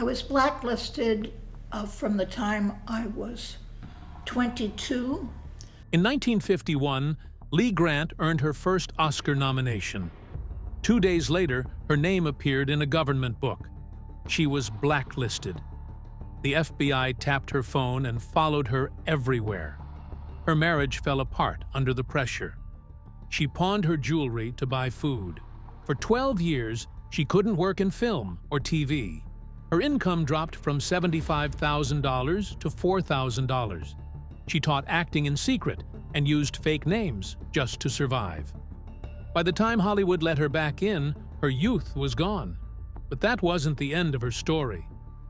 I was blacklisted from the time I was 22. In 1951, Lee Grant earned her first Oscar nomination. 2 days later, her name appeared in a government book. She was blacklisted. The FBI tapped her phone and followed her everywhere. Her marriage fell apart under the pressure. She pawned her jewelry to buy food. For 12 years, she couldn't work in film or TV. Her income dropped from $75,000 to $4,000. She taught acting in secret and used fake names just to survive. By the time Hollywood let her back in, her youth was gone. But that wasn't the end of her story.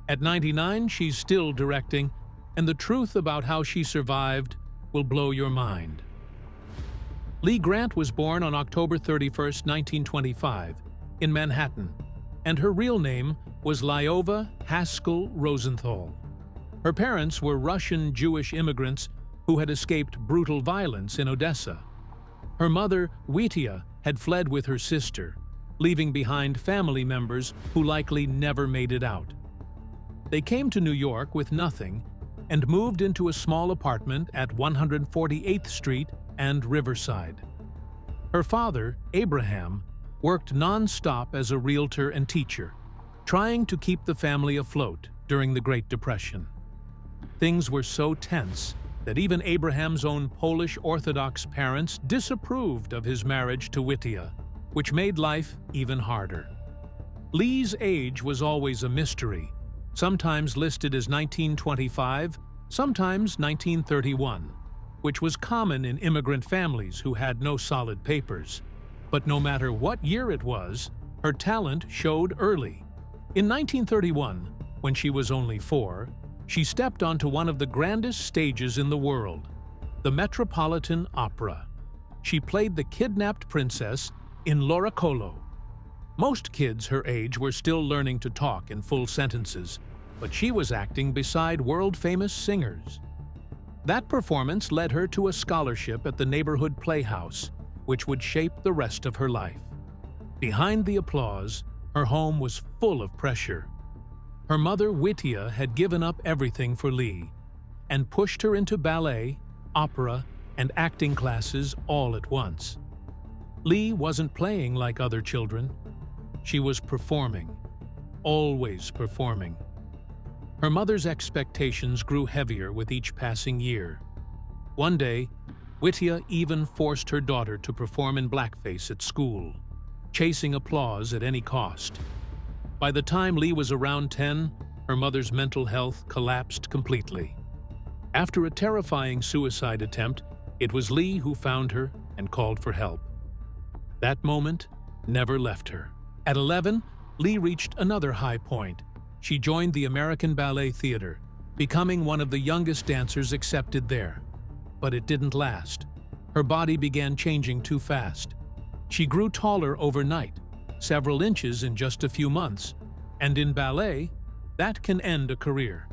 At 99, she's still directing, and the truth about how she survived will blow your mind. Lee Grant was born on October 31, 1925, in Manhattan, and her real name was Lyova Haskell Rosenthal. Her parents were Russian Jewish immigrants who had escaped brutal violence in Odessa. Her mother, Witia, had fled with her sister, leaving behind family members who likely never made it out. They came to New York with nothing and moved into a small apartment at 148th Street and Riverside. Her father, Abraham, worked non-stop as a realtor and teacher, trying to keep the family afloat during the Great Depression. Things were so tense that even Abraham's own Polish Orthodox parents disapproved of his marriage to Witia, which made life even harder. Lee's age was always a mystery, sometimes listed as 1925, sometimes 1931, which was common in immigrant families who had no solid papers. But no matter what year it was, her talent showed early. In 1931, when she was only 4, she stepped onto one of the grandest stages in the world, the Metropolitan Opera. She played the kidnapped princess in L'Oracolo. Most kids her age were still learning to talk in full sentences, but she was acting beside world-famous singers. That performance led her to a scholarship at the neighborhood playhouse, which would shape the rest of her life. Behind the applause, her home was full of pressure. Her mother, Witia, had given up everything for Lee and pushed her into ballet, opera, and acting classes all at once. Lee wasn't playing like other children. She was performing, always performing. Her mother's expectations grew heavier with each passing year. One day, Witia even forced her daughter to perform in blackface at school, chasing applause at any cost. By the time Lee was around 10, her mother's mental health collapsed completely. After a terrifying suicide attempt, it was Lee who found her and called for help. That moment never left her. At 11, Lee reached another high point. She joined the American Ballet Theater, becoming one of the youngest dancers accepted there. But it didn't last. Her body began changing too fast. She grew taller overnight, several inches in just a few months, and in ballet, that can end a career.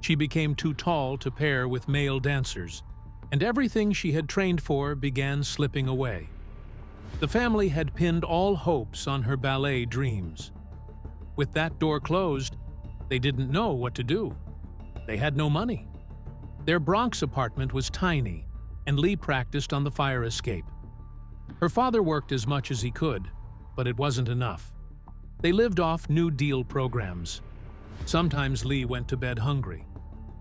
She became too tall to pair with male dancers, and everything she had trained for began slipping away. The family had pinned all hopes on her ballet dreams. With that door closed, they didn't know what to do. They had no money. Their Bronx apartment was tiny, and Lee practiced on the fire escape. Her father worked as much as he could, but it wasn't enough. They lived off New Deal programs. Sometimes Lee went to bed hungry.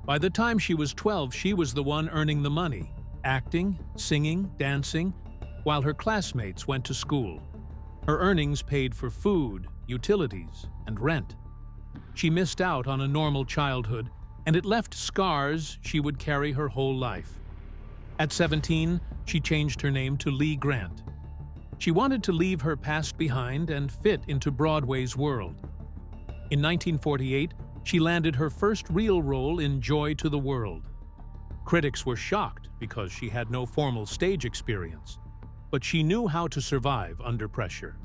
By the time she was 12, she was the one earning the money, acting, singing, dancing, while her classmates went to school. Her earnings paid for food, utilities, and rent. She missed out on a normal childhood, and it left scars she would carry her whole life. At 17, she changed her name to Lee Grant. She wanted to leave her past behind and fit into Broadway's world. In 1948, she landed her first real role in Joy to the World. Critics were shocked because she had no formal stage experience, but she knew how to survive under pressure.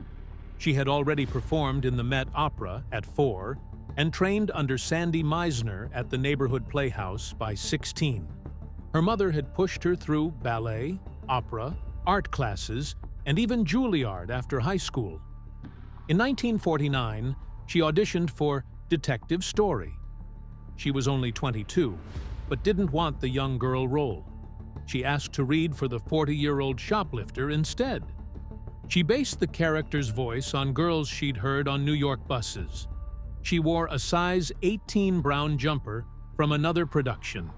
She had already performed in the Met Opera at 4 and trained under Sandy Meisner at the neighborhood playhouse by 16. Her mother had pushed her through ballet, opera, art classes, and even Juilliard after high school. In 1949, she auditioned for Detective Story. She was only 22, but didn't want the young girl role. She asked to read for the 40-year-old shoplifter instead. She based the character's voice on girls she'd heard on New York buses. She wore a size 18 brown jumper from another production.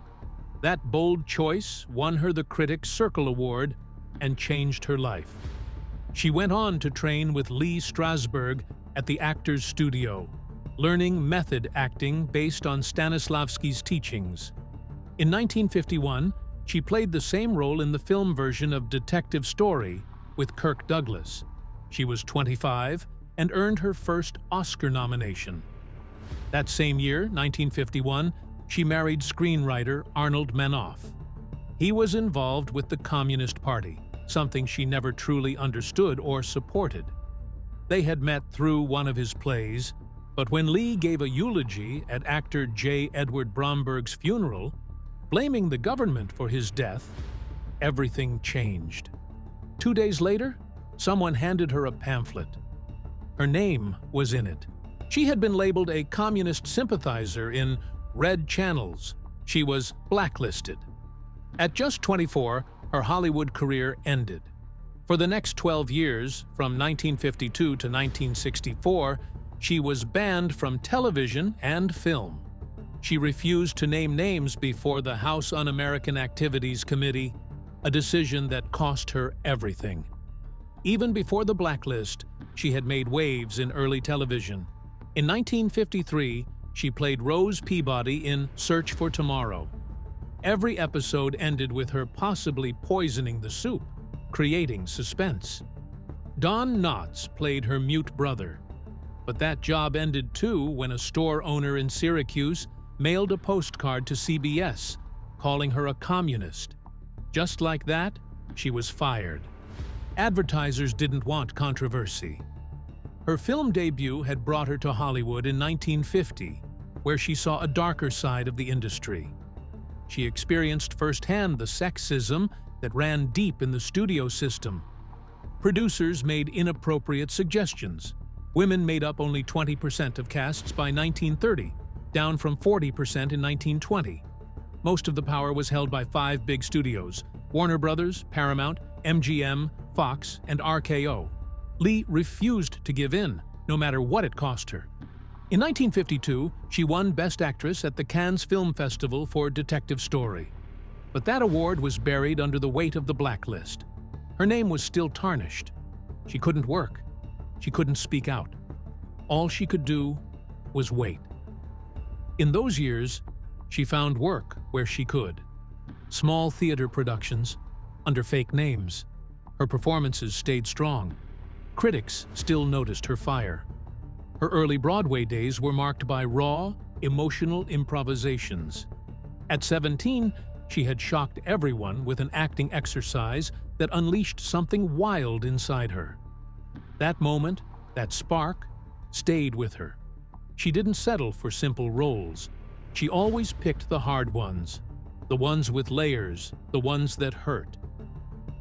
That bold choice won her the Critics' Circle Award and changed her life. She went on to train with Lee Strasberg at the Actors Studio, learning method acting based on Stanislavski's teachings. In 1951, she played the same role in the film version of Detective Story with Kirk Douglas. She was 25 and earned her first Oscar nomination. That same year, 1951, she married screenwriter Arnold Manoff. He was involved with the Communist Party, something she never truly understood or supported. They had met through one of his plays, but when Lee gave a eulogy at actor J. Edward Bromberg's funeral, blaming the government for his death, everything changed. 2 days later, someone handed her a pamphlet. Her name was in it. She had been labeled a communist sympathizer in red channels. She was blacklisted. At just 24, her Hollywood career ended. For the next 12 years, from 1952 to 1964, she was banned from television and film. She refused to name names before the House Un-American Activities Committee, a decision that cost her everything. Even before the blacklist, she had made waves in early television. In 1953, she played Rose Peabody in Search for Tomorrow. Every episode ended with her possibly poisoning the soup, creating suspense. Don Knotts played her mute brother. But that job ended too when a store owner in Syracuse mailed a postcard to CBS, calling her a communist. Just like that, she was fired. Advertisers didn't want controversy. Her film debut had brought her to Hollywood in 1950, where she saw a darker side of the industry. She experienced firsthand the sexism that ran deep in the studio system. Producers made inappropriate suggestions. Women made up only 20% of casts by 1930, down from 40% in 1920. Most of the power was held by 5 big studios: Warner Brothers, Paramount, MGM, Fox, and RKO. Lee refused to give in, no matter what it cost her. In 1952, she won Best Actress at the Cannes Film Festival for Detective Story. But that award was buried under the weight of the blacklist. Her name was still tarnished. She couldn't work. She couldn't speak out. All she could do was wait. In those years, she found work where she could. Small theater productions, under fake names. Her performances stayed strong. Critics still noticed her fire. Her early Broadway days were marked by raw, emotional improvisations. At 17, she had shocked everyone with an acting exercise that unleashed something wild inside her. That moment, that spark, stayed with her. She didn't settle for simple roles. She always picked the hard ones, the ones with layers, the ones that hurt.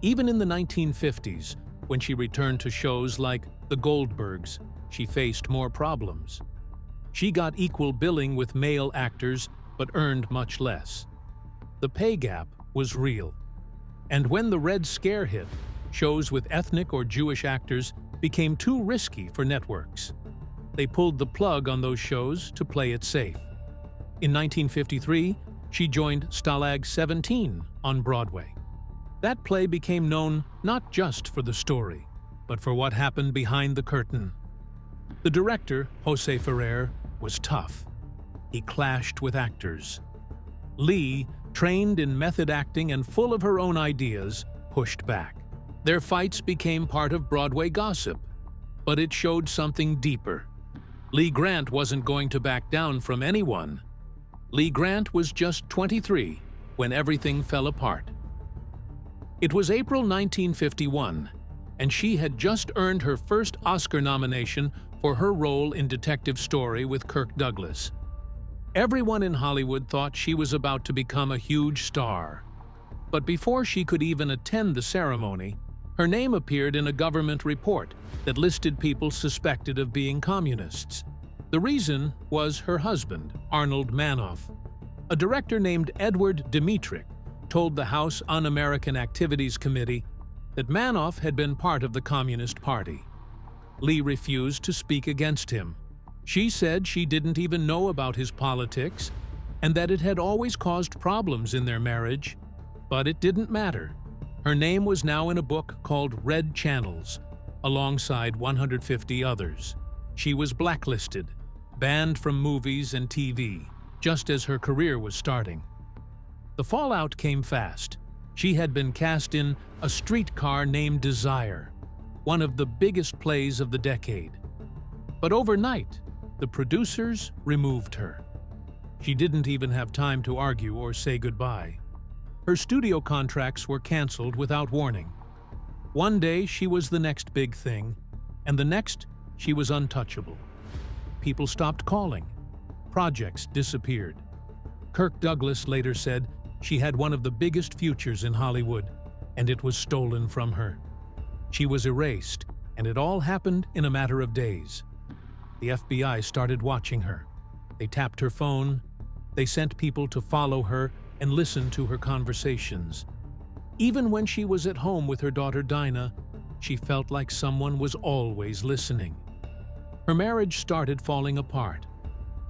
Even in the 1950s, when she returned to shows like The Goldbergs, she faced more problems. She got equal billing with male actors, but earned much less. The pay gap was real. And when the Red Scare hit, shows with ethnic or Jewish actors became too risky for networks. They pulled the plug on those shows to play it safe. In 1953, she joined Stalag 17 on Broadway. That play became known not just for the story, but for what happened behind the curtain. The director, Jose Ferrer, was tough. He clashed with actors. Lee, trained in method acting and full of her own ideas, pushed back. Their fights became part of Broadway gossip, but it showed something deeper. Lee Grant wasn't going to back down from anyone. Lee Grant was just 23 when everything fell apart. It was April 1951, and she had just earned her first Oscar nomination for her role in Detective Story with Kirk Douglas. Everyone in Hollywood thought she was about to become a huge star. But before she could even attend the ceremony, her name appeared in a government report that listed people suspected of being communists. The reason was her husband, Arnold Manoff. A director named Edward Dmytryk told the House Un-American Activities Committee that Manoff had been part of the Communist Party. Lee refused to speak against him. She said she didn't even know about his politics and that it had always caused problems in their marriage. But it didn't matter. Her name was now in a book called Red Channels, alongside 150 others. She was blacklisted, banned from movies and TV, just as her career was starting. The fallout came fast. She had been cast in A Streetcar Named Desire, one of the biggest plays of the decade. But overnight, the producers removed her. She didn't even have time to argue or say goodbye. Her studio contracts were canceled without warning. One day she was the next big thing, and the next she was untouchable. People stopped calling. Projects disappeared. Kirk Douglas later said she had one of the biggest futures in Hollywood, and it was stolen from her. She was erased, and it all happened in a matter of days. The FBI started watching her. They tapped her phone. They sent people to follow her and listen to her conversations. Even when she was at home with her daughter Dinah, she felt like someone was always listening. Her marriage started falling apart.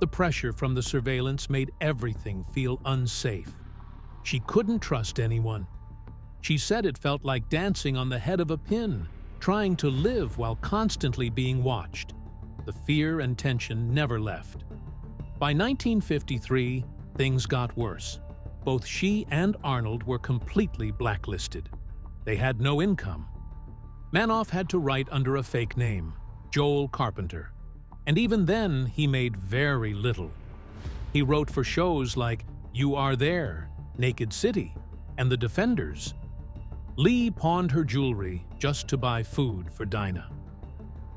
The pressure from the surveillance made everything feel unsafe. She couldn't trust anyone. She said it felt like dancing on the head of a pin, trying to live while constantly being watched. The fear and tension never left. By 1953, things got worse. Both she and Arnold were completely blacklisted. They had no income. Manoff had to write under a fake name, Joel Carpenter. And even then, he made very little. He wrote for shows like You Are There, Naked City, and The Defenders. Lee pawned her jewelry just to buy food for Dinah.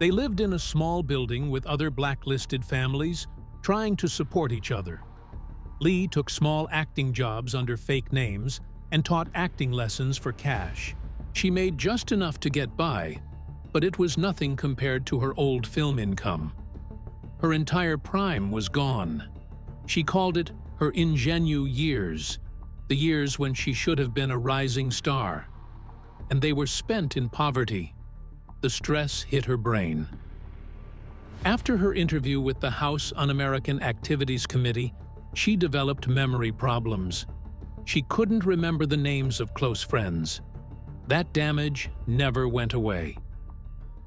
They lived in a small building with other blacklisted families, trying to support each other. Lee took small acting jobs under fake names and taught acting lessons for cash. She made just enough to get by, but it was nothing compared to her old film income. Her entire prime was gone. She called it her ingenue years, the years when she should have been a rising star. And they were spent in poverty. The stress hit her brain. After her interview with the House Un-American Activities Committee, she developed memory problems. She couldn't remember the names of close friends. That damage never went away.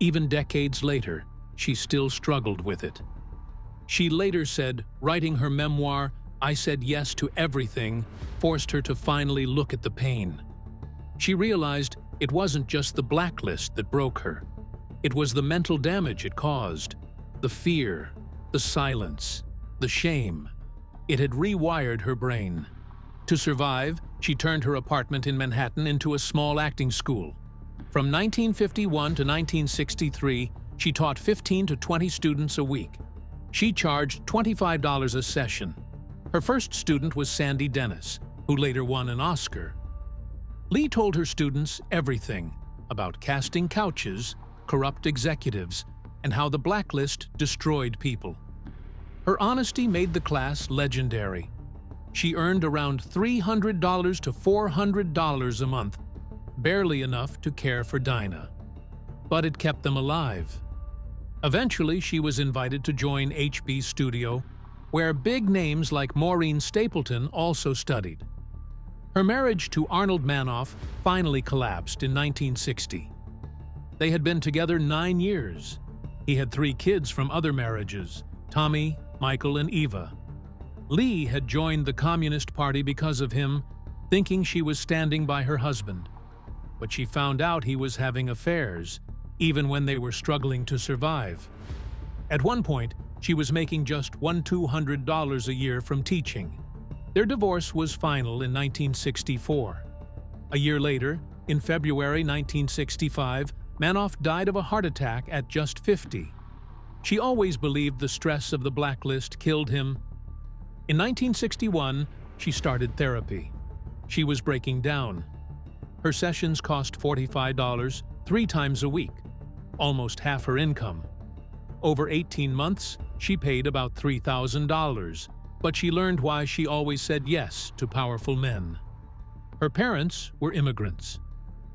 Even decades later, she still struggled with it. She later said, writing her memoir, I Said Yes to Everything, forced her to finally look at the pain. She realized it wasn't just the blacklist that broke her. It was the mental damage it caused, the fear, the silence, the shame. It had rewired her brain. To survive, she turned her apartment in Manhattan into a small acting school. From 1951 to 1963, she taught 15 to 20 students a week. She charged $25 a session. Her first student was Sandy Dennis, who later won an Oscar. Lee told her students everything about casting couches, corrupt executives, and how the blacklist destroyed people. Her honesty made the class legendary. She earned around $300 to $400 a month, barely enough to care for Dinah. But it kept them alive. Eventually, she was invited to join HB's studio, where big names like Maureen Stapleton also studied. Her marriage to Arnold Manoff finally collapsed in 1960. They had been together 9 years. He had 3 kids from other marriages, Tommy, Michael, and Eva. Lee had joined the Communist Party because of him, thinking she was standing by her husband. But she found out he was having affairs, even when they were struggling to survive. At one point, she was making just $200 a year from teaching. Their divorce was final in 1964. A year later, in February 1965, Manoff died of a heart attack at just 50. She always believed the stress of the blacklist killed him. In 1961, she started therapy. She was breaking down. Her sessions cost $45, 3 times a week, almost half her income. Over 18 months, She paid about $3,000, but she learned why she always said yes to powerful men. Her parents were immigrants.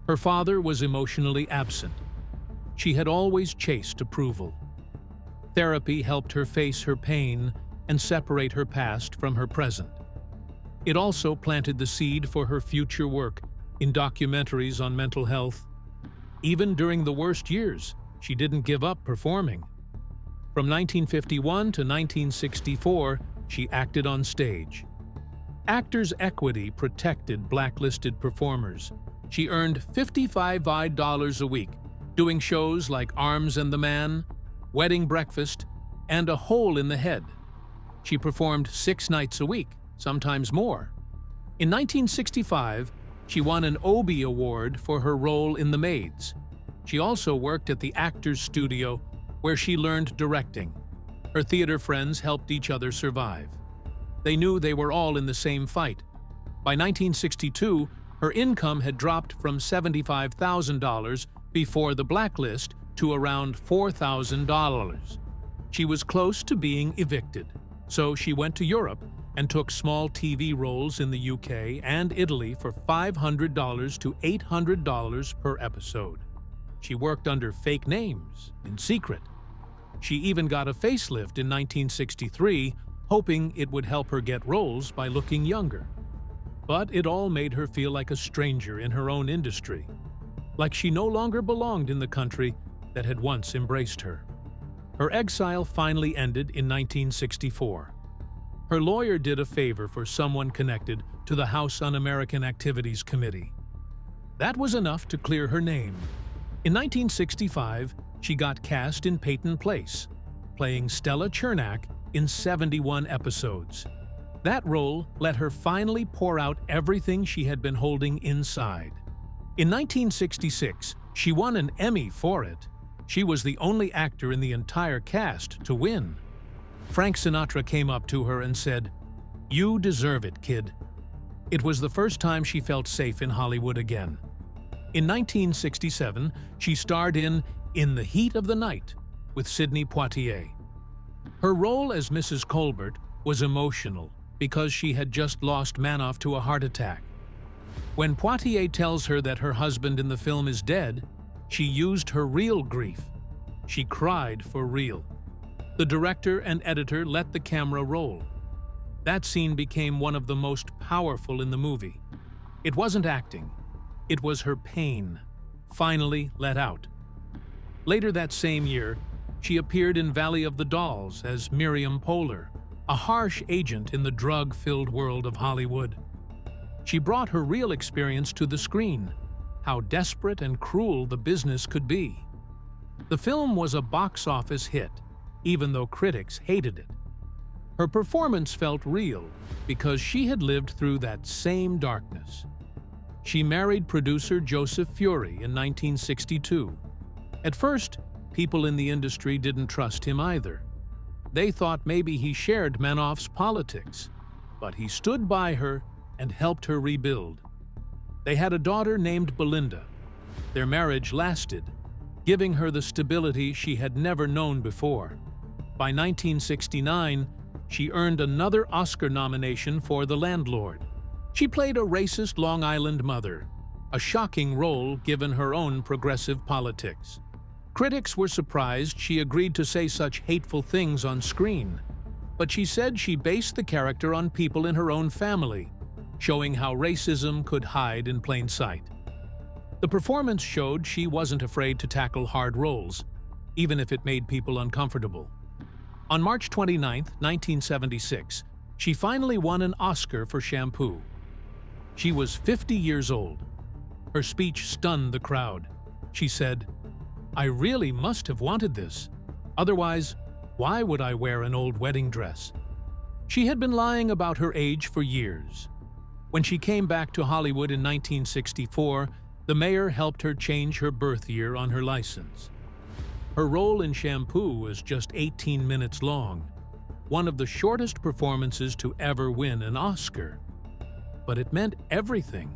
Her father was emotionally absent. She had always chased approval. Therapy helped her face her pain and separate her past from her present. It also planted the seed for her future work in documentaries on mental health. Even during the worst years, she didn't give up performing. From 1951 to 1964, she acted on stage. Actors' Equity protected blacklisted performers. She earned $55 a week, doing shows like Arms and the Man, Wedding Breakfast, and A Hole in the Head. She performed 6 nights a week, sometimes more. In 1965, she won an Obie Award for her role in The Maids. She also worked at the Actors Studio, where she learned directing. Her theater friends helped each other survive. They knew they were all in the same fight. By 1962, her income had dropped from $75,000 before the blacklist to around $4,000. She was close to being evicted, so she went to Europe and took small TV roles in the UK and Italy for $500 to $800 per episode. She worked under fake names, in secret. She even got a facelift in 1963, hoping it would help her get roles by looking younger. But it all made her feel like a stranger in her own industry, like she no longer belonged in the country that had once embraced her. Her exile finally ended in 1964. Her lawyer did a favor for someone connected to the House Un-American Activities Committee. That was enough to clear her name. In 1965, she got cast in Peyton Place, playing Stella Chernak in 71 episodes. That role let her finally pour out everything she had been holding inside. In 1966, she won an Emmy for it. She was the only actor in the entire cast to win. Frank Sinatra came up to her and said, "You deserve it, kid." It was the first time she felt safe in Hollywood again. In 1967, she starred in the Heat of the Night with Sidney Poitier. Her role as Mrs. Colbert was emotional because she had just lost Manoff to a heart attack. When Poitier tells her that her husband in the film is dead, she used her real grief. She cried for real. The director and editor let the camera roll. That scene became one of the most powerful in the movie. It wasn't acting. It was her pain, finally let out. Later that same year, she appeared in Valley of the Dolls as Miriam Poehler, a harsh agent in the drug-filled world of Hollywood. She brought her real experience to the screen, how desperate and cruel the business could be. The film was a box office hit, even though critics hated it. Her performance felt real because she had lived through that same darkness. She married producer Joseph Fury in 1962. At first, people in the industry didn't trust him either. They thought maybe he shared Manoff's politics, but he stood by her and helped her rebuild. They had a daughter named Belinda. Their marriage lasted, giving her the stability she had never known before. By 1969, she earned another Oscar nomination for The Landlord. She played a racist Long Island mother, a shocking role given her own progressive politics. Critics were surprised she agreed to say such hateful things on screen, but she said she based the character on people in her own family, showing how racism could hide in plain sight. The performance showed she wasn't afraid to tackle hard roles, even if it made people uncomfortable. On March 29, 1976, she finally won an Oscar for Shampoo. She was 50 years old. Her speech stunned the crowd. She said, "I really must have wanted this. Otherwise, why would I wear an old wedding dress?" She had been lying about her age for years. When she came back to Hollywood in 1964, the mayor helped her change her birth year on her license. Her role in Shampoo was just 18 minutes long, one of the shortest performances to ever win an Oscar. But it meant everything.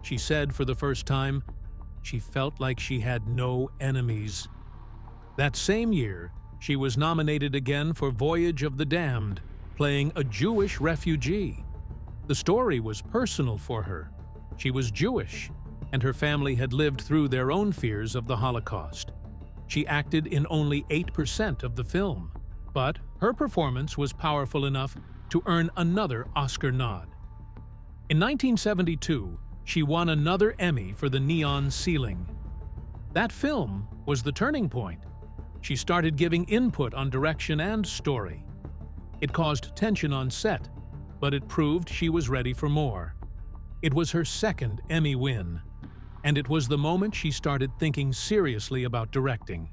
She said for the first time, she felt like she had no enemies. That same year, she was nominated again for Voyage of the Damned, playing a Jewish refugee. The story was personal for her. She was Jewish, and her family had lived through their own fears of the Holocaust. She acted in only 8% of the film, but her performance was powerful enough to earn another Oscar nod. In 1972, she won another Emmy for The Neon Ceiling. That film was the turning point. She started giving input on direction and story. It caused tension on set, but it proved she was ready for more. It was her second Emmy win, and it was the moment she started thinking seriously about directing.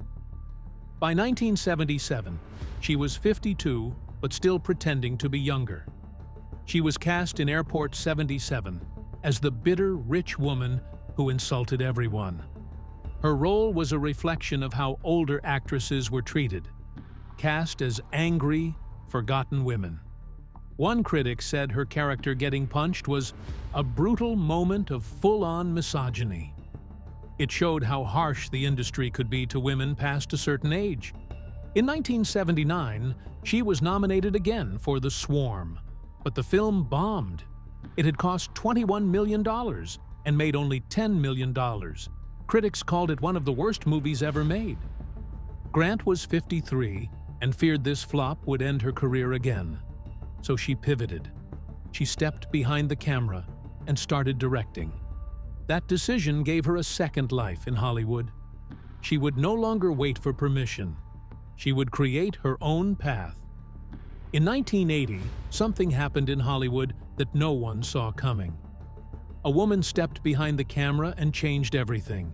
By 1977, she was 52, but still pretending to be younger. She was cast in Airport 77 as the bitter, rich woman who insulted everyone. Her role was a reflection of how older actresses were treated, cast as angry, forgotten women. One critic said her character getting punched was a brutal moment of full-on misogyny. It showed how harsh the industry could be to women past a certain age. In 1979, she was nominated again for The Swarm, but the film bombed. It had cost $21 million and made only $10 million. Critics called it one of the worst movies ever made. Grant was 53 and feared this flop would end her career again. So she pivoted. She stepped behind the camera and started directing. That decision gave her a second life in Hollywood. She would no longer wait for permission. She would create her own path. In 1980, something happened in Hollywood that no one saw coming. A woman stepped behind the camera and changed everything.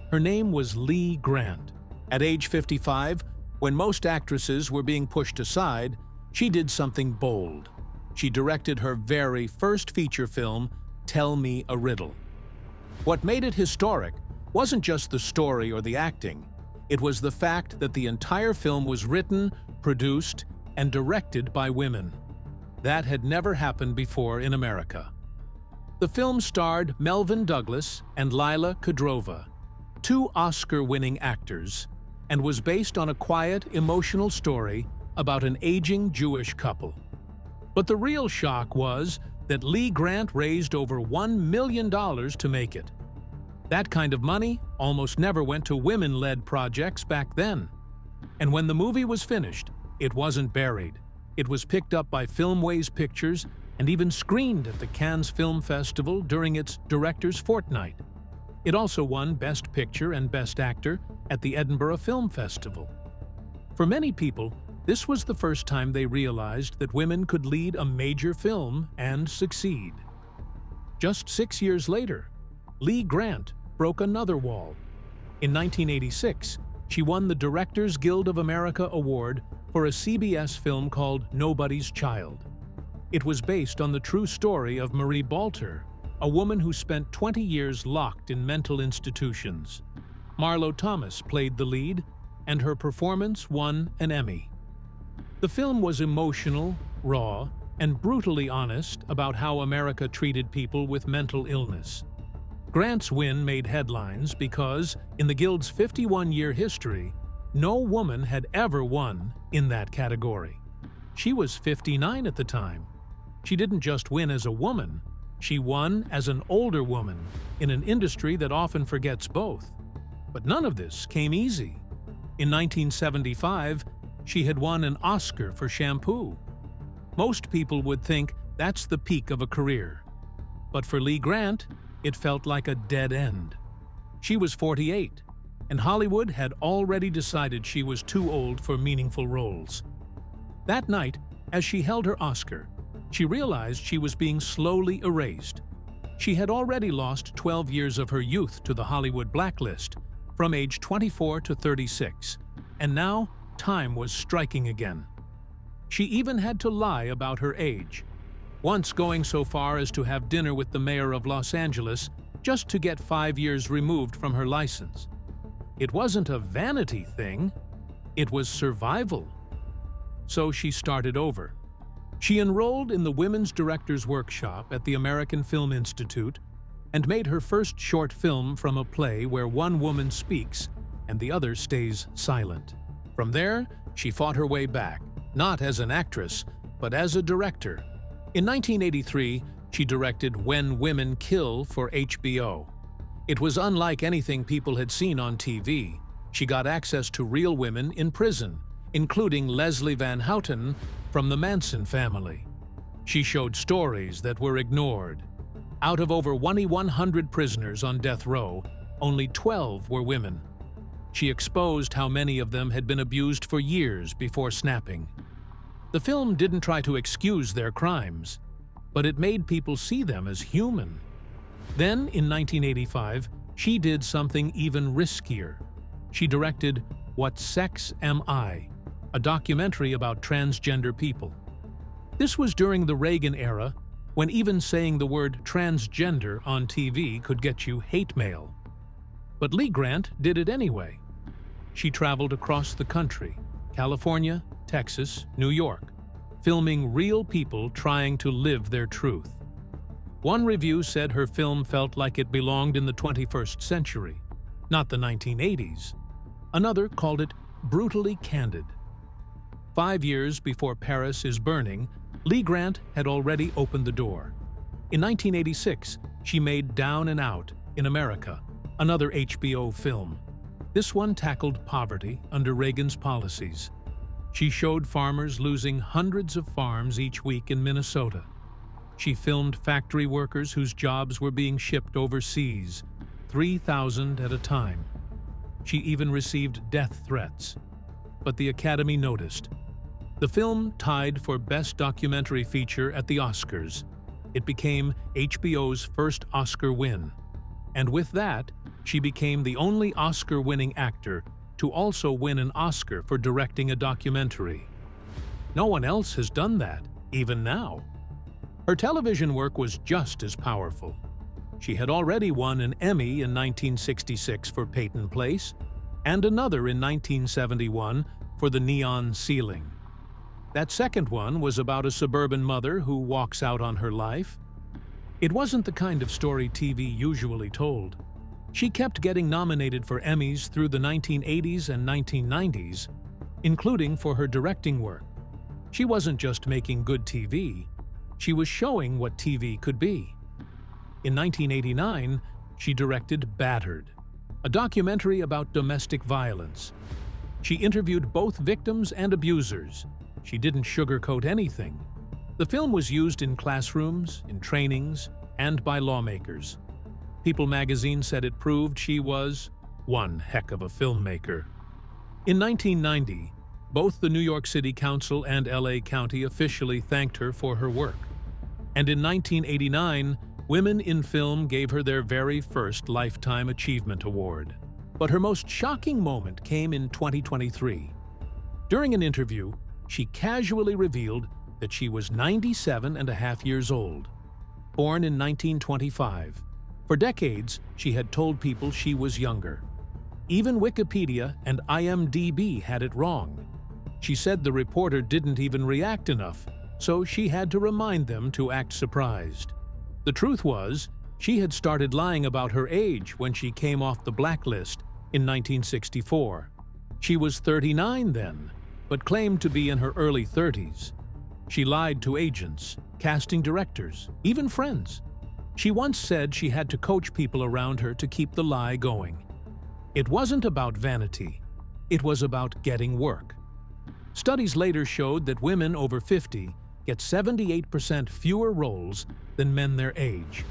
Her name was Lee Grant. At age 55, when most actresses were being pushed aside, she did something bold. She directed her very first feature film, Tell Me a Riddle. What made it historic wasn't just the story or the acting. It was the fact that the entire film was written, produced, and directed by women. That had never happened before in America. The film starred Melvyn Douglas and Lila Kudrova, two Oscar-winning actors, and was based on a quiet, emotional story about an aging Jewish couple. But the real shock was that Lee Grant raised over $1 million to make it. That kind of money almost never went to women-led projects back then. And when the movie was finished, it wasn't buried. It was picked up by Filmways Pictures and even screened at the Cannes Film Festival during its Director's Fortnight. It also won Best Picture and Best Actor at the Edinburgh Film Festival. For many people, this was the first time they realized that women could lead a major film and succeed. Just 6 years later, Lee Grant broke another wall. In 1986, she won the Directors Guild of America Award for a CBS film called Nobody's Child. It was based on the true story of Marie Balter, a woman who spent 20 years locked in mental institutions. Marlo Thomas played the lead, and her performance won an Emmy. The film was emotional, raw, and brutally honest about how America treated people with mental illness. Grant's win made headlines because, in the Guild's 51-year history, no woman had ever won in that category. She was 59 at the time. She didn't just win as a woman, she won as an older woman in an industry that often forgets both. But none of this came easy. In 1975, she had won an Oscar for Shampoo. Most people would think that's the peak of a career. But for Lee Grant, it felt like a dead end. She was 48, and Hollywood had already decided she was too old for meaningful roles. That night, as she held her Oscar, she realized she was being slowly erased. She had already lost 12 years of her youth to the Hollywood blacklist, from age 24 to 36, and now time was striking again. She even had to lie about her age, once going so far as to have dinner with the mayor of Los Angeles just to get 5 years removed from her license. It wasn't a vanity thing, it was survival. So she started over. She enrolled in the Women's Directors Workshop at the American Film Institute and made her first short film from a play where one woman speaks and the other stays silent. From there, she fought her way back, not as an actress, but as a director. In 1983, she directed When Women Kill for HBO. It was unlike anything people had seen on TV. She got access to real women in prison, including Leslie Van Houten from the Manson family. She showed stories that were ignored. Out of over 2,100 prisoners on death row, only 12 were women. She exposed how many of them had been abused for years before snapping. The film didn't try to excuse their crimes, but it made people see them as human. Then, in 1985, she did something even riskier. She directed What Sex Am I?, a documentary about transgender people. This was during the Reagan era, when even saying the word transgender on TV could get you hate mail. But Lee Grant did it anyway. She traveled across the country, California, Texas, New York, filming real people trying to live their truth. One review said her film felt like it belonged in the 21st century, not the 1980s. Another called it brutally candid. 5 years before Paris is Burning, Lee Grant had already opened the door. In 1986, she made Down and Out in America, another HBO film. This one tackled poverty under Reagan's policies. She showed farmers losing hundreds of farms each week in Minnesota. She filmed factory workers whose jobs were being shipped overseas, 3,000 at a time. She even received death threats. But the Academy noticed. The film tied for Best Documentary Feature at the Oscars. It became HBO's first Oscar win. And with that, she became the only Oscar-winning actor to also win an Oscar for directing a documentary. No one else has done that, even now. Her television work was just as powerful. She had already won an Emmy in 1966 for Peyton Place, and another in 1971 for The Neon Ceiling. That second one was about a suburban mother who walks out on her life. It wasn't the kind of story TV usually told. She kept getting nominated for Emmys through the 1980s and 1990s, including for her directing work. She wasn't just making good TV, she was showing what TV could be. In 1989, she directed Battered, a documentary about domestic violence. She interviewed both victims and abusers. She didn't sugarcoat anything. The film was used in classrooms, in trainings, and by lawmakers. People magazine said it proved she was one heck of a filmmaker. In 1990, both the New York City Council and LA County officially thanked her for her work. And in 1989, Women in Film gave her their very first Lifetime Achievement Award. But her most shocking moment came in 2023. During an interview, she casually revealed that she was 97 and a half years old, born in 1925. For decades, she had told people she was younger. Even Wikipedia and IMDb had it wrong. She said the reporter didn't even react enough, so she had to remind them to act surprised. The truth was, she had started lying about her age when she came off the blacklist in 1964. She was 39 then, but claimed to be in her early 30s. She lied to agents, casting directors, even friends. She once said she had to coach people around her to keep the lie going. It wasn't about vanity. It was about getting work. Studies later showed that women over 50 get 78% fewer roles than men their age.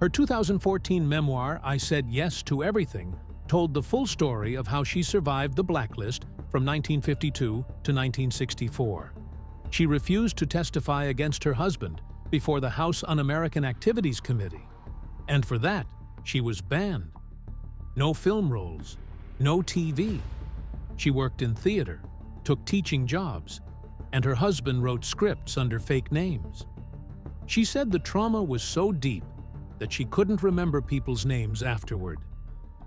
Her 2014 memoir, I Said Yes to Everything, told the full story of how she survived the blacklist from 1952 to 1964. She refused to testify against her husband before the House Un-American Activities Committee, and for that, she was banned. No film roles, no TV. She worked in theater, took teaching jobs, and her husband wrote scripts under fake names. She said the trauma was so deep that she couldn't remember people's names afterward.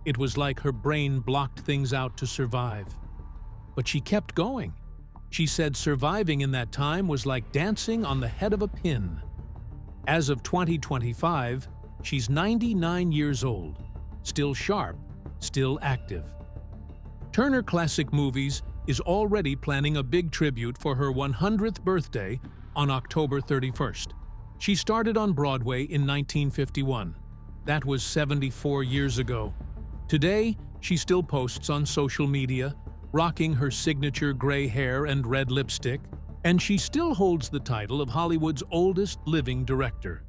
It was like her brain blocked things out to survive. But she kept going. She said surviving in that time was like dancing on the head of a pin. As of 2025, she's 99 years old, still sharp, still active. Turner Classic Movies is already planning a big tribute for her 100th birthday on October 31st. She started on Broadway in 1951. That was 74 years ago. Today, she still posts on social media, rocking her signature gray hair and red lipstick, and she still holds the title of Hollywood's oldest living director.